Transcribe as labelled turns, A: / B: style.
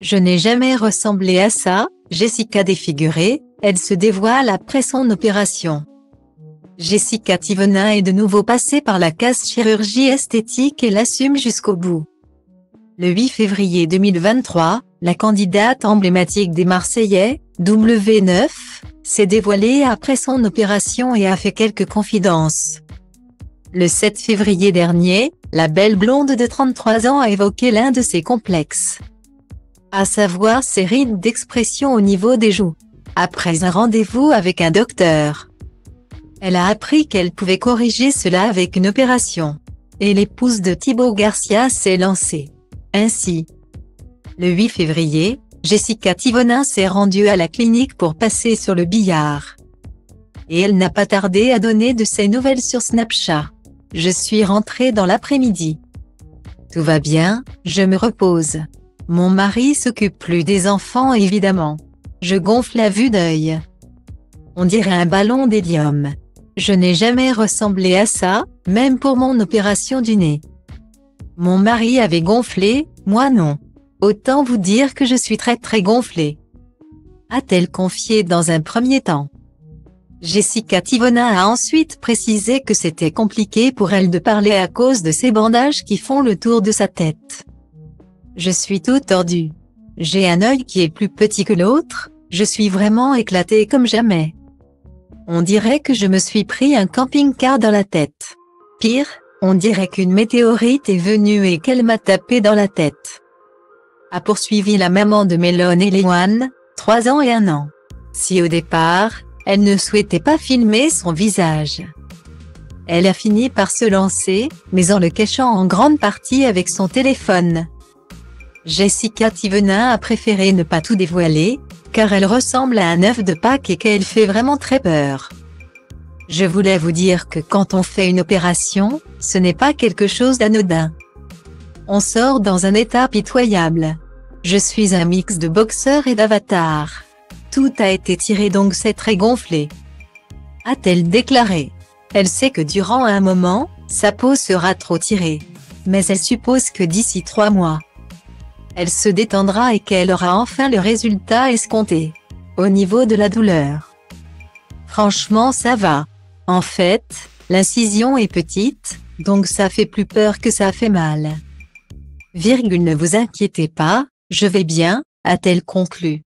A: Je n'ai jamais ressemblé à ça, Jessica défigurée, elle se dévoile après son opération. Jessica Thivenin est de nouveau passée par la case chirurgie esthétique et l'assume jusqu'au bout. Le 8 février 2023, la candidate emblématique des Marseillais, W9, s'est dévoilée après son opération et a fait quelques confidences. Le 7 février dernier, la belle blonde de 33 ans a évoqué l'un de ses complexes, à savoir ses rides d'expression au niveau des joues. Après un rendez-vous avec un docteur, elle a appris qu'elle pouvait corriger cela avec une opération. Et l'épouse de Thibaut Garcia s'est lancée. Ainsi, le 8 février, Jessica Thivenin s'est rendue à la clinique pour passer sur le billard. Et elle n'a pas tardé à donner de ses nouvelles sur Snapchat. Je suis rentrée dans l'après-midi. Tout va bien, je me repose. Mon mari s'occupe plus des enfants évidemment. Je gonfle à vue d'œil. On dirait un ballon d'hélium. Je n'ai jamais ressemblé à ça, même pour mon opération du nez. Mon mari avait gonflé, moi non. Autant vous dire que je suis très gonflée, a-t-elle confié dans un premier temps. Jessica Thivenin a ensuite précisé que c'était compliqué pour elle de parler à cause de ces bandages qui font le tour de sa tête. Je suis tout tordue. J'ai un œil qui est plus petit que l'autre, je suis vraiment éclatée comme jamais. On dirait que je me suis pris un camping-car dans la tête. Pire, on dirait qu'une météorite est venue et qu'elle m'a tapé dans la tête. A poursuivi la maman de Mélone et Léoane, 3 ans et 1 an. Si au départ, elle ne souhaitait pas filmer son visage, elle a fini par se lancer, mais en le cachant en grande partie avec son téléphone. Jessica Thivenin a préféré ne pas tout dévoiler, car elle ressemble à un œuf de Pâques et qu'elle fait vraiment très peur. Je voulais vous dire que quand on fait une opération, ce n'est pas quelque chose d'anodin. On sort dans un état pitoyable. Je suis un mix de boxeur et d'avatar. Tout a été tiré donc c'est très gonflé, a-t-elle déclaré. Elle sait que durant un moment, sa peau sera trop tirée. Mais elle suppose que d'ici 3 mois, elle se détendra et qu'elle aura enfin le résultat escompté. Au niveau de la douleur, franchement ça va. En fait, l'incision est petite, donc ça fait plus peur que ça fait mal. Ne vous inquiétez pas, je vais bien, a-t-elle conclu.